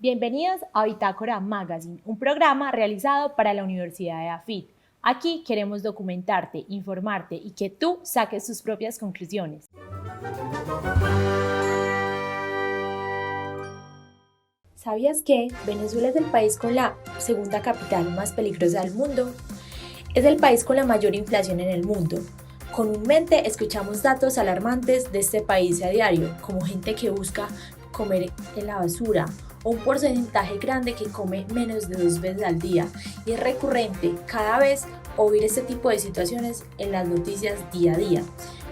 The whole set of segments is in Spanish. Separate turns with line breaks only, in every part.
Bienvenidos a Bitácora Magazine, un programa realizado para la Universidad de AFIT. Aquí queremos documentarte, informarte y que tú saques tus propias conclusiones. ¿Sabías que Venezuela es el país con la segunda capital más peligrosa del mundo? Es el país con la mayor inflación en el mundo. Comúnmente escuchamos datos alarmantes de este país a diario, como gente que busca comer en la basura o un porcentaje grande que come menos de 2 veces al día. Y es recurrente cada vez oír este tipo de situaciones en las noticias día a día.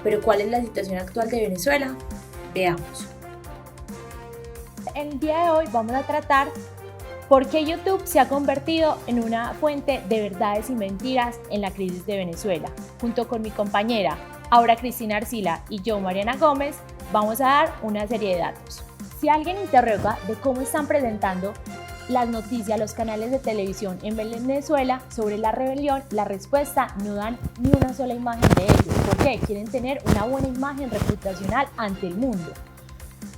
Pero ¿cuál es la situación actual de Venezuela? Veamos. El día de hoy vamos a tratar por qué YouTube se ha convertido en una fuente de verdades y mentiras en la crisis de Venezuela. Junto con mi compañera Aura Cristina Arcila y yo, Mariana Gómez, vamos a dar una serie de datos. Si alguien interroga de cómo están presentando las noticias los canales de televisión en Venezuela sobre la rebelión, la respuesta no dan ni una sola imagen de ellos. ¿Por qué? Quieren tener una buena imagen reputacional ante el mundo,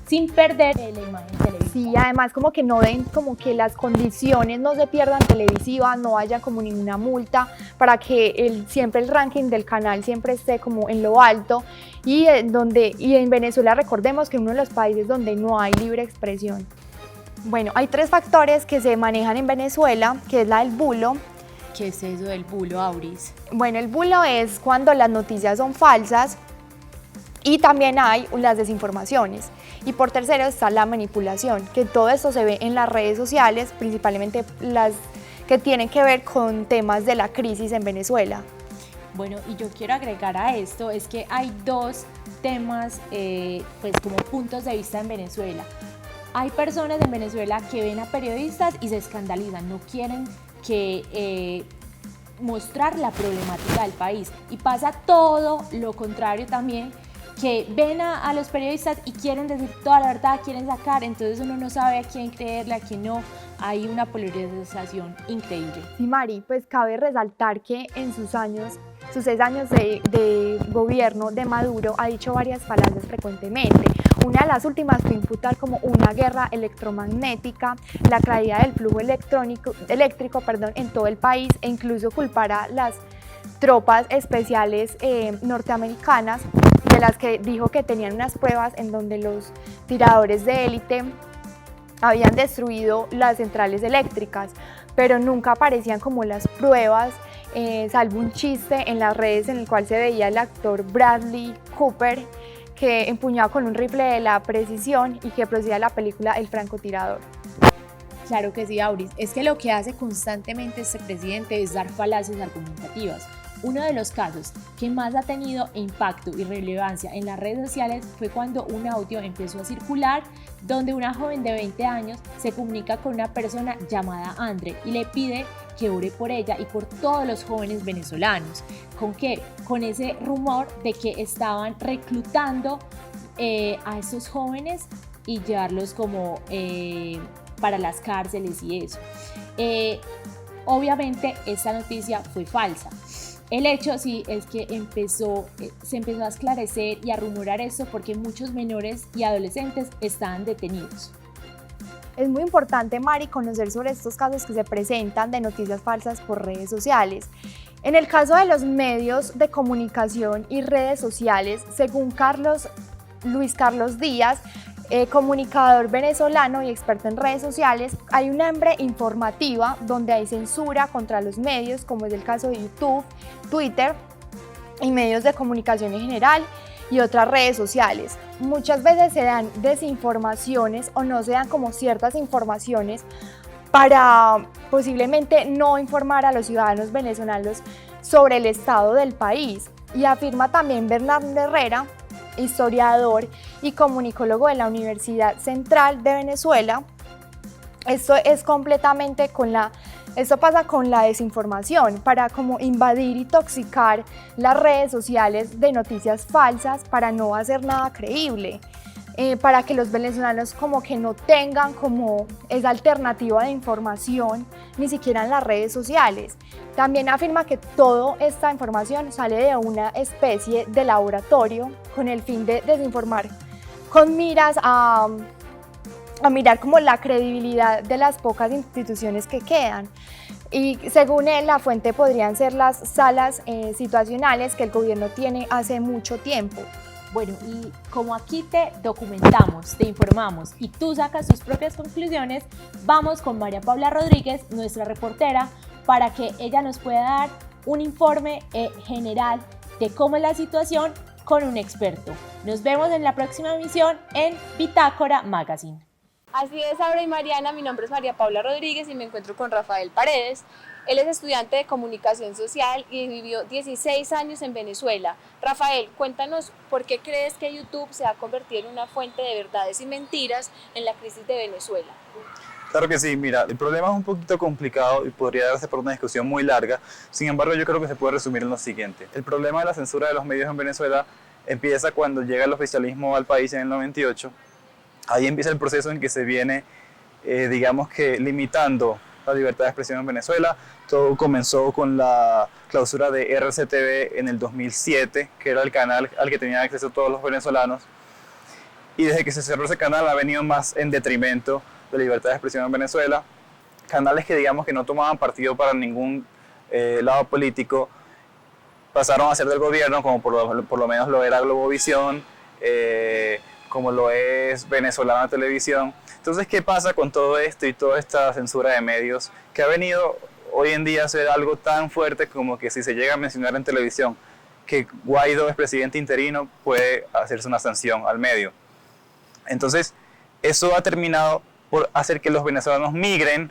sin perder la imagen televisiva.
Sí, además como que no den como que las condiciones no se pierdan televisivas, no haya como ninguna multa para que siempre el ranking del canal siempre esté como en lo alto y en Venezuela recordemos que es uno de los países donde no hay libre expresión. Bueno, hay tres factores que se manejan en Venezuela, que es la del bulo.
¿Qué es eso del bulo, Auris?
Bueno, el bulo es cuando las noticias son falsas y también hay las desinformaciones. Y por tercero está la manipulación, que todo esto se ve en las redes sociales, principalmente las que tienen que ver con temas de la crisis en Venezuela.
Bueno, y yo quiero agregar a esto, es que hay dos temas, pues como puntos de vista en Venezuela. Hay personas en Venezuela que ven a periodistas y se escandalizan, no quieren que mostrar la problemática del país. Y pasa todo lo contrario también, que ven a los periodistas y quieren decir toda la verdad, quieren sacar, entonces uno no sabe a quién creerle, a quién no. Hay una polarización increíble.
Sí, Mari, pues cabe resaltar que en sus 6 años de gobierno de Maduro ha dicho varias falacias frecuentemente. Una de las últimas fue imputar como una guerra electromagnética, la caída del flujo eléctrico en todo el país e incluso culpar a las tropas especiales norteamericanas, de las que dijo que tenían unas pruebas en donde los tiradores de élite habían destruido las centrales eléctricas, pero nunca aparecían como las pruebas, salvo un chiste en las redes en el cual se veía el actor Bradley Cooper que empuñaba con un rifle de la precisión y que procedía la película El francotirador.
Claro que sí, Auris. Es que lo que hace constantemente este presidente es dar falacias argumentativas. Uno de los casos que más ha tenido impacto y relevancia en las redes sociales fue cuando un audio empezó a circular donde una joven de 20 años se comunica con una persona llamada Andre y le pide que ore por ella y por todos los jóvenes venezolanos. ¿Con qué? Con ese rumor de que estaban reclutando a esos jóvenes y llevarlos como para las cárceles y eso. Obviamente esta noticia fue falsa. El hecho sí es que se empezó a esclarecer y a rumorar esto porque muchos menores y adolescentes estaban detenidos.
Es muy importante, Mari, conocer sobre estos casos que se presentan de noticias falsas por redes sociales. En el caso de los medios de comunicación y redes sociales, según Luis Carlos Díaz, comunicador venezolano y experto en redes sociales, hay una hambre informativa donde hay censura contra los medios, como es el caso de YouTube, Twitter y medios de comunicación en general y otras redes sociales. Muchas veces se dan desinformaciones o no se dan como ciertas informaciones para posiblemente no informar a los ciudadanos venezolanos sobre el estado del país. Y afirma también Bernardo Herrera, historiador y comunicólogo de la Universidad Central de Venezuela. Esto pasa con la desinformación, para como invadir y toxicar las redes sociales de noticias falsas para no hacer nada creíble, para que los venezolanos como que no tengan como esa alternativa de información ni siquiera en las redes sociales. También afirma que toda esta información sale de una especie de laboratorio con el fin de desinformar, con miras a a mirar como la credibilidad de las pocas instituciones que quedan. Y según él, la fuente podrían ser las salas situacionales que el gobierno tiene hace mucho tiempo.
Bueno, y como aquí te documentamos, te informamos y tú sacas tus propias conclusiones, vamos con María Paula Rodríguez, nuestra reportera, para que ella nos pueda dar un informe general de cómo es la situación con un experto. Nos vemos en la próxima emisión en Bitácora Magazine.
Así es, Aura y Mariana, mi nombre es María Paula Rodríguez y me encuentro con Rafael Paredes. Él es estudiante de comunicación social y vivió 16 años en Venezuela. Rafael, cuéntanos por qué crees que YouTube se ha convertido en una fuente de verdades y mentiras en la crisis de Venezuela.
Claro que sí, mira, el problema es un poquito complicado y podría darse por una discusión muy larga, sin embargo yo creo que se puede resumir en lo siguiente. El problema de la censura de los medios en Venezuela empieza cuando llega el oficialismo al país en el 98. Ahí empieza el proceso en que se viene, digamos que, limitando la libertad de expresión en Venezuela. Todo comenzó con la clausura de RCTV en el 2007, que era el canal al que tenían acceso todos los venezolanos. Y desde que se cerró ese canal ha venido más en detrimento de la libertad de expresión en Venezuela. Canales que digamos que no tomaban partido para ningún lado político pasaron a ser del gobierno, como por lo menos lo era Globovisión, como lo es Venezolana Televisión. Entonces, ¿qué pasa con todo esto y toda esta censura de medios que ha venido hoy en día a ser algo tan fuerte como que si se llega a mencionar en televisión que Guaidó es presidente interino, puede hacerse una sanción al medio? Entonces, eso ha terminado por hacer que los venezolanos migren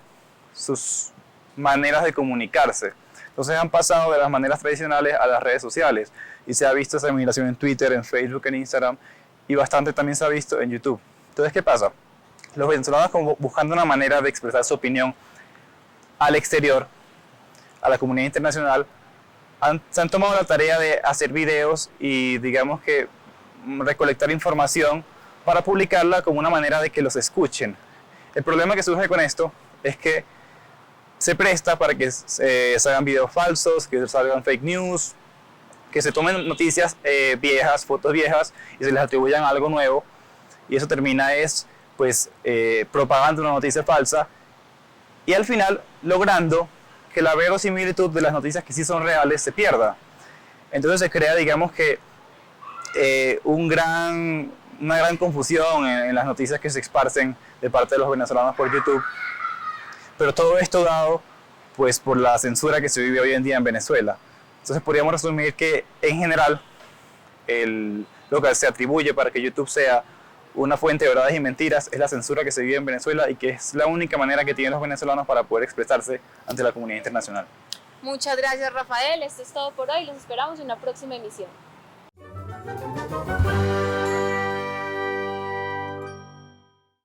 sus maneras de comunicarse. Entonces han pasado de las maneras tradicionales a las redes sociales y se ha visto esa migración en Twitter, en Facebook, en Instagram y bastante también se ha visto en YouTube. Entonces, ¿qué pasa? Los venezolanos, como buscando una manera de expresar su opinión al exterior, a la comunidad internacional, se han tomado la tarea de hacer videos y digamos que recolectar información para publicarla como una manera de que los escuchen. El problema que surge con esto es que se presta para que se hagan videos falsos, que se salgan fake news, que se tomen noticias viejas, fotos viejas y se les atribuyan algo nuevo y eso termina propagando una noticia falsa y al final logrando que la verosimilitud de las noticias que sí son reales se pierda. Entonces se crea, digamos que, una gran confusión en las noticias que se esparcen de parte de los venezolanos por YouTube. Pero todo esto dado pues, por la censura que se vive hoy en día en Venezuela. Entonces podríamos resumir que en general lo que se atribuye para que YouTube sea una fuente de verdades y mentiras es la censura que se vive en Venezuela y que es la única manera que tienen los venezolanos para poder expresarse ante la comunidad internacional.
Muchas gracias, Rafael. Esto es todo por hoy. Los esperamos en una próxima emisión.